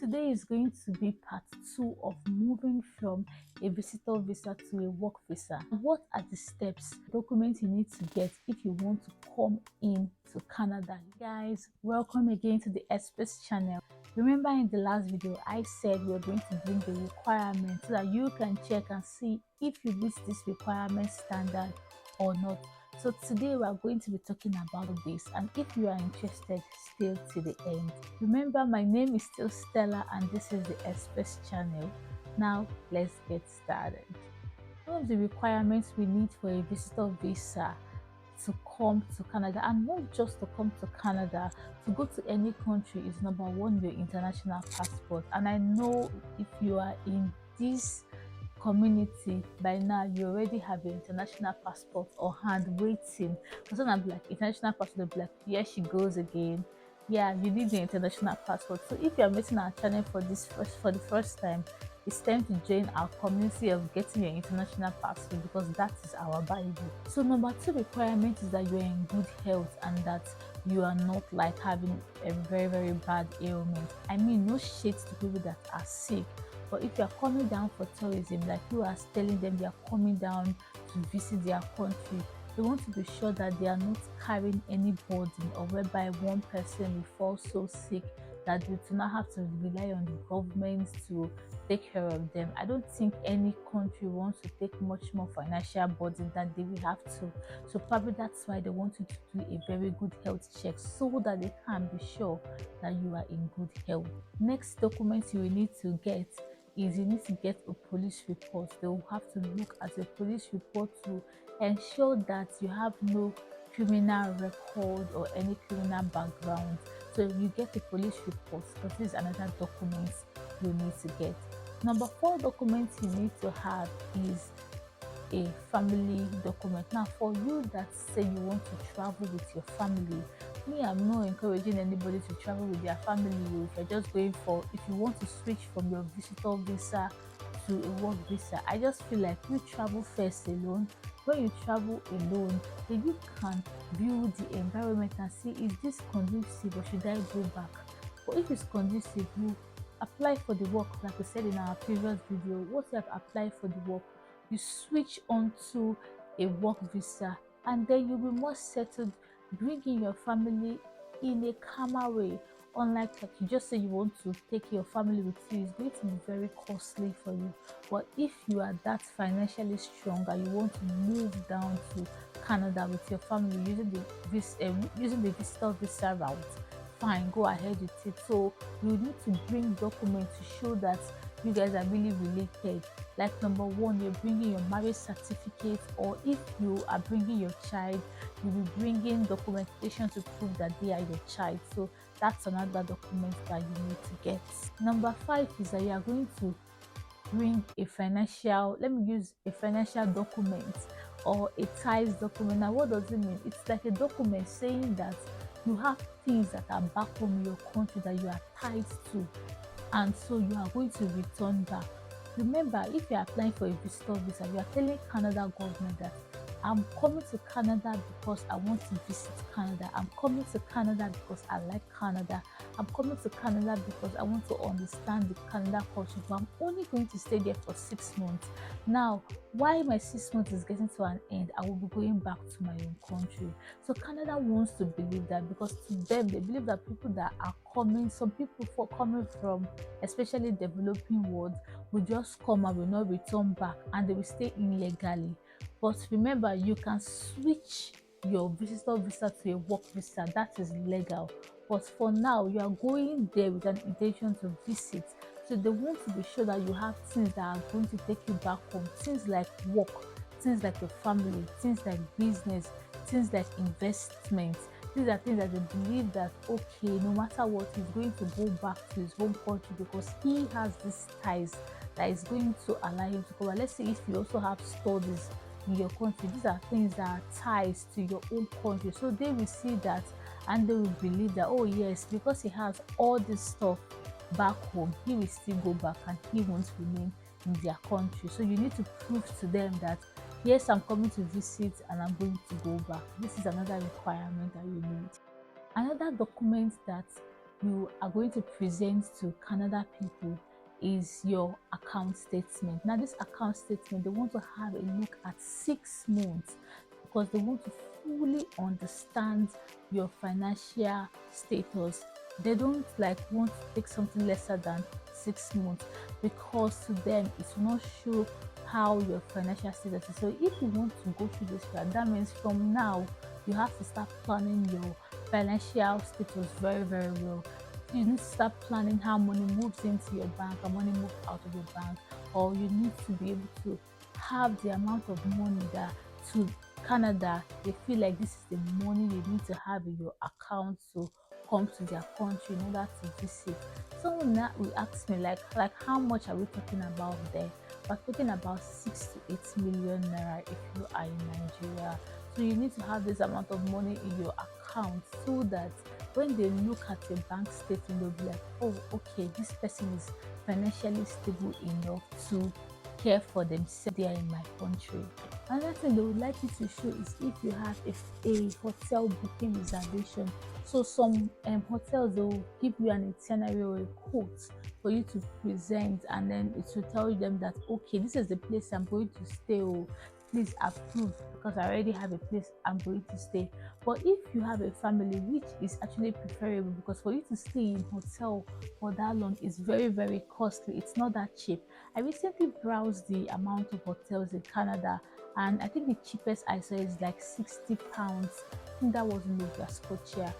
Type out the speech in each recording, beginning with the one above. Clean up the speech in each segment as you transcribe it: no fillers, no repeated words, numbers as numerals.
today is going to be part 2 of moving from a visitor visa to a work visa. What are the steps, documents you need to get if you want to come in to Canada? Guys, welcome again to the Express channel. Remember in the last video, I said we are going to bring the requirements so that you can check and see if you meet this requirement standard or not. So today we are going to be talking about this, and if you are interested, stay to the end. Remember, my name is still Stella and this is the Express channel. Now let's get started. One of the requirements we need for a visitor visa to come to Canada, and not just to come to Canada, to go to any country, is number one, your international passport. And I know if you are in this community by now, you already have your international passport or hand waiting. Because when I'm like international passport, they'll be like, here she goes again. Yeah, you need your international passport. So if you're meeting our channel for the first time, it's time to join our community of getting your international passport, because that is our Bible. So number two requirement is that you're in good health and that you are not like having a very bad ailment. I mean, no shade to people that are sick, but if you are coming down for tourism, like you are telling them they are coming down to visit their country, they want to be sure that they are not carrying any burden, or whereby one person will fall so sick that they do not have to rely on the government to take care of them. I don't think any country wants to take much more financial burden than they will have to. So probably that's why they want you to do a very good health check, so that they can be sure that you are in good health. Next document you will need to get is you need to get a police report. They will have to look at a police report to ensure that you have no criminal record or any criminal background. So you get a police report, because this is another document you need to get. Number 4 document you need to have is a family document. Now, for you that say you want to travel with your family, me, I'm not encouraging anybody to travel with their family. If you're just going for, if you want to switch from your visitor visa to a work visa, I just feel like you travel first alone. When you travel alone, then you can view the environment and see, is this conducive or should I go back? But if it's conducive, you apply for the work. Like we said in our previous video, once you have applied for the work, you switch onto a work visa, and then you'll be more settled, bringing your family in a calmer way. Unlike like you just say you want to take your family with you, it's going to be very costly for you. But if you are that financially strong and you want to move down to Canada with your family using the visitor visa route, fine, go ahead with it. So you need to bring documents to show that you guys are really related. Like number 1, you're bringing your marriage certificate, or if you are bringing your child, you'll be bringing documentation to prove that they are your child. So that's another document that you need to get. Number 5 is that you are going to bring a financial, let me use a financial document or a ties document. Now, what does it mean? It's like a document saying that you have things that are back home in your country that you are tied to, and so you are going to return back. Remember, if you are applying for a visitor visa, you are telling Canada government that I'm coming to Canada because I want to visit Canada. I'm coming to Canada because I like Canada. I'm coming to Canada because I want to understand the Canada culture, but I'm only going to stay there for 6 months. Now, while my 6 months is getting to an end, I will be going back to my own country. So Canada wants to believe that, because to them, they believe that people that are coming, some people for coming from especially developing world, will just come and will not return back, and they will stay illegally. But remember, you can switch your visitor visa to a work visa. That is legal. But for now, you are going there with an intention to visit. So they want to be sure that you have things that are going to take you back home. Things like work, things like your family, things like business, things like investment. These are things that they believe that, okay, no matter what, he's going to go back to his home country because he has these ties that is going to allow him to go. Let's say if you also have studies in your country, these are things that are ties to your own country. So they will see that and they will believe that, oh yes, because he has all this stuff back home, he will still go back and he won't remain in their country. So you need to prove to them that, yes, I'm coming to visit and I'm going to go back. This is another requirement that you need. Another document that you are going to present to Canada people is your account statement. Now, this account statement, they want to have a look at 6 months because they want to fully understand your financial status. They don't like want to take something lesser than 6 months because to them it will not show how your financial status is. So if you want to go through this route, that means from now you have to start planning your financial status very, very well. You need to start planning how money moves into your bank and money moves out of your bank, or you need to be able to have the amount of money that to Canada they feel like this is the money you need to have in your account to come to their country in order to visit. Someone now will ask me like how much are we talking about there? We're talking about 6 to 8 million naira if you are in Nigeria. So you need to have this amount of money in your account so that when they look at your bank statement, they'll be like, oh, okay, this person is financially stable enough to care for themselves there in my country. Another thing they would like you to show is if you have a hotel booking reservation. So some hotels will give you an itinerary or a quote for you to present, and then it will tell them that okay, this is the place I'm going to stay. Oh, please approve because I already have a place I'm going to stay. But if you have a family, which is actually preferable because for you to stay in hotel for that long is very, very costly. It's not that cheap. I recently browsed the amount of hotels in Canada, and I think the cheapest I saw is like £60. I think that was in Nova Scotia.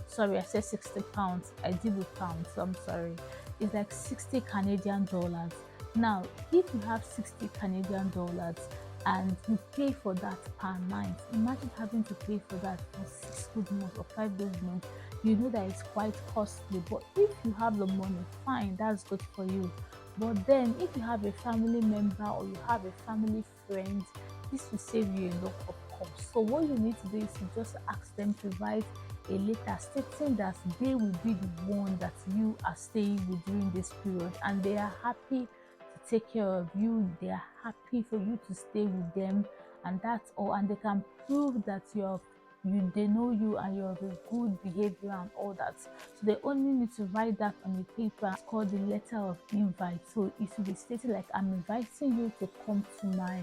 Sorry, I said £60. I did with pounds, so I'm sorry. It's like 60 Canadian dollars. Now, if you have 60 Canadian dollars and you pay for that per night, imagine having to pay for that for 6 good months or 5 good months. You know that it's quite costly, but if you have the money, fine, that's good for you. But then, if you have a family member or you have a family friend, this will save you a lot of cost. So, what you need to do is to just ask them to write a letter stating that they will be the one that you are staying with during this period and they are happy to take care of you, they are happy for you to stay with them, and that's all. And they can prove that they know you and you're of a good behavior and all that. So they only need to write that on a paper. It's called the letter of invite. So it will be stated like, I'm inviting you to come to my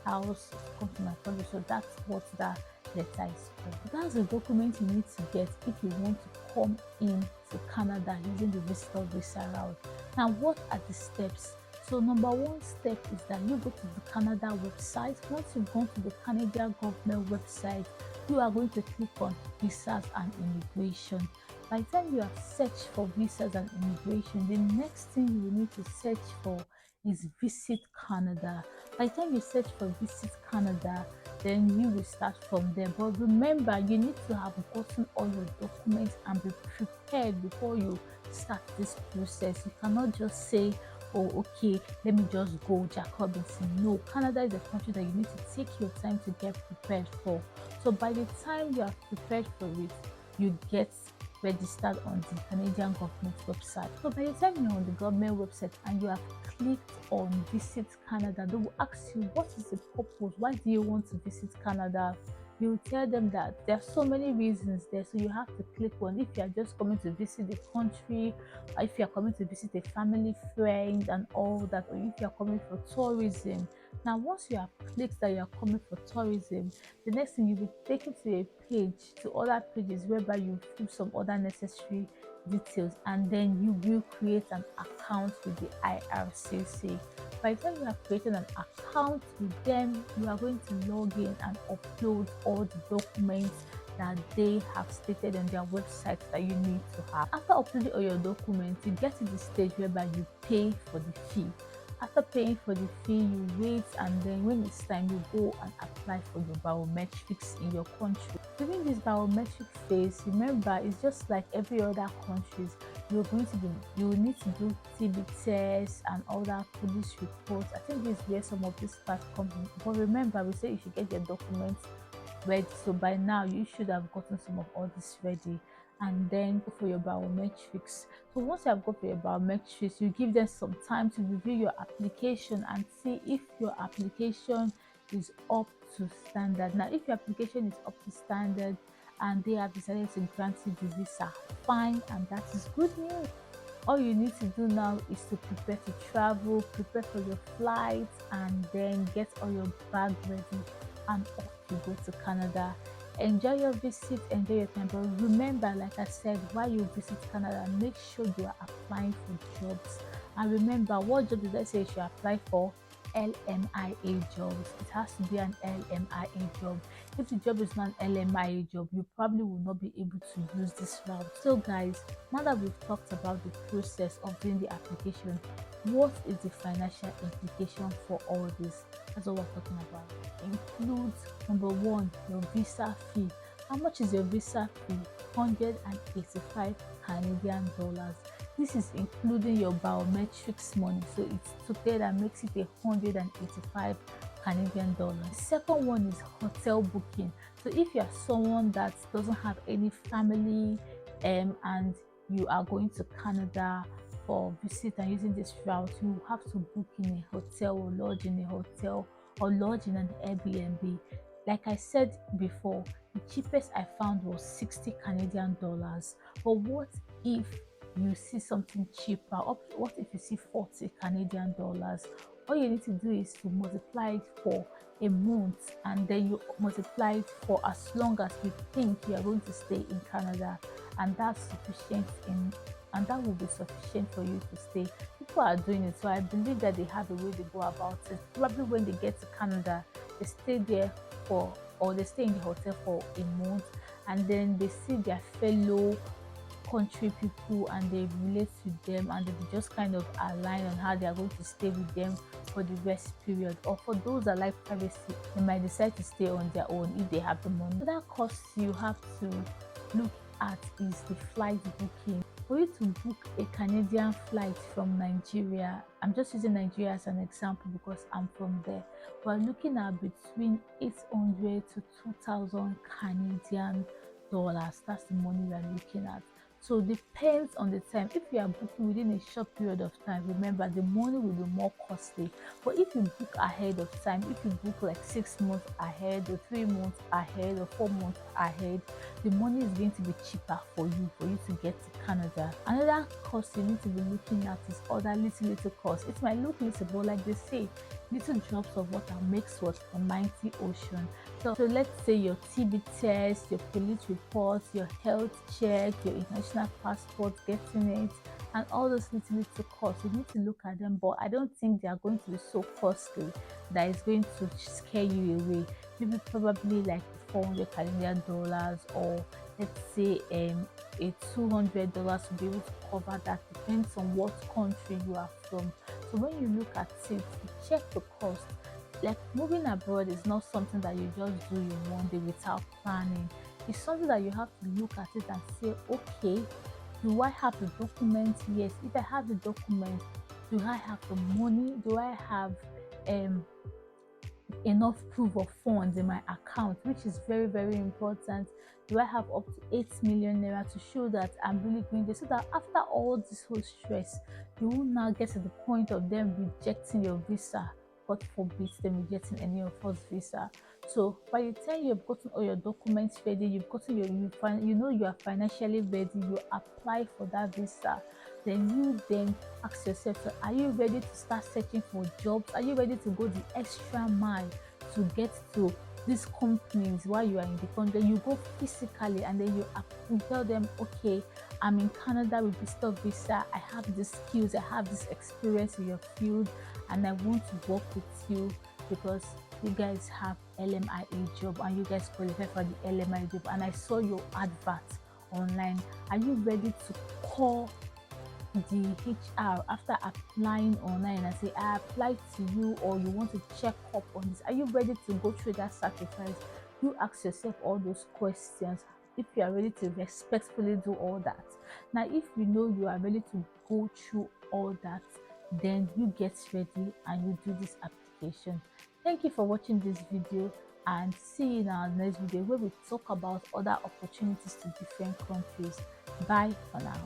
house, to come to my country. So that's what that letter is for. That's the document you need to get if you want to come in to Canada using the visitor visa route. Now, what are the steps? So number one step is that you go to the Canada website. Once you've gone to the Canadian government website, you are going to click on visas and immigration. By the time you have searched for visas and immigration, the next thing you will need to search for is Visit Canada. By the time you search for Visit Canada, then you will start from there. But remember, you need to have gotten all your documents and be prepared before you start this process. You cannot just say, oh, okay, let me just go Jacobinson. No, Canada is a country that you need to take your time to get prepared for. So by the time you are prepared for it, you get registered on the Canadian government website. So by the time you're on the government website and you have clicked on Visit Canada, they will ask you, what is the purpose? Why do you want to visit Canada? You tell them that there are so many reasons there, so you have to click on if you are just coming to visit the country, or if you are coming to visit a family friend and all that, or if you are coming for tourism. Now, once you have clicked that you are coming for tourism, the next thing you'll be taken to a page, to other pages whereby you fill some other necessary details, and then you will create an account with the IRCC. By the time you have created an account with them, you are going to log in and upload all the documents that they have stated on their website that you need to have. After uploading all your documents, you get to the stage whereby you pay for the fee. After paying for the fee, you wait, and then when it's time, you go and apply for your biometrics in your country. During this biometric phase, remember, it's just like every other countries. You will need to do TB tests and all that police reports. I think this is where some of this part comes in. But remember, we say you should get your documents ready. So by now, you should have gotten some of all this ready, and then go for your biometrics. So once you have got for your biometrics, you give them some time to review your application and see if your application is up to standard. Now, if your application is up to standard and they have decided to grant you the visa, fine, and that is good news. All you need to do now is to prepare to travel, prepare for your flight, and then get all your bag ready and off you go to Canada. Enjoy your visit, enjoy your time. But remember, like I said, while you visit Canada, make sure you are applying for jobs. And remember, what job did I say you should apply for? LMIA jobs. It has to be an LMIA job. If the job is not an LMIA job, you probably will not be able to use this route. So guys, now that we've talked about the process of doing the application, what is the financial implication for all this? That's what we're talking about. Includes number one, your visa fee. How much is your visa fee? 185 Canadian dollars. This is including your biometrics money, so it's together makes it 185 Canadian dollars. Second one is hotel booking. So if you are someone that doesn't have any family and you are going to Canada for visit and using this route, you have to book in a hotel or lodge in a hotel or lodge in an Airbnb. Like I said before, the cheapest I found was 60 Canadian dollars. But what if you see something cheaper? What if you see 40 Canadian dollars? All you need to do is to multiply it for a month, and then you multiply it for as long as you think you are going to stay in Canada, and that's sufficient and that will be sufficient for you to stay. People are doing it, so I believe that they have a way they go about it. Probably when they get to Canada, they stay there or they stay in the hotel for a month, and then they see their fellow country people and they relate to them, and they just kind of align on how they are going to stay with them for the rest period. Or for those that like privacy, they might decide to stay on their own if they have the money. Another cost you have to look at is the flight booking. For you to book a Canadian flight from Nigeria, I'm just using Nigeria as an example because I'm from there, we're looking at between 800 to 2,000 Canadian dollars. That's the money we are looking at. So depends on the time. If you are booking within a short period of time, remember the money will be more costly. But if you book ahead of time, if you book like 6 months ahead or 3 months ahead or 4 months ahead, the money is going to be cheaper for you to get to Canada. Another cost you need to be looking at is other little costs. It might look little, but like they say, little drops of water makes what? A mighty ocean. So let's say your TB test, your police report, your health check, your international passport, getting it, and all those little costs. You need to look at them, but I don't think they are going to be so costly that it's going to scare you away. Maybe probably like 400 Canadian dollars, or let's say a $200 to be able to cover that. Depends on what country you are from. So when you look at it, check the cost. Like moving abroad is not something that you just do in one day without planning. It's something that you have to look at it and say, okay, do I have the document? Yes. If I have the document, do I have the money? Do I have enough proof of funds in my account, which is very important? Do I have up to 8 million naira to show that I'm really going there, so that after all this whole stress, you will now get to the point of them rejecting your visa? God forbid them rejecting any of us visa. So by the time you've gotten all your documents ready, you've gotten you know you are financially ready, you apply for that visa, then ask yourself, so are you ready to start searching for jobs? Are you ready to go the extra mile to get to these companies while you are in the country? You go physically, and then you tell them, okay, I'm in Canada with visitor visa, I have these skills, I have this experience in your field, and I want to work with you because you guys have LMIA job and you guys qualify for the LMIA job, and I saw your advert online. Are you ready to call the HR after applying online and say, I applied to you, or you want to check up on this? Are you ready to go through that sacrifice? You ask yourself all those questions if you are ready to respectfully do all that. Now, if you know you are ready to go through all that, then you get ready and you do this application. Thank you for watching this video, and see you in our next video where we talk about other opportunities to different countries. Bye for now.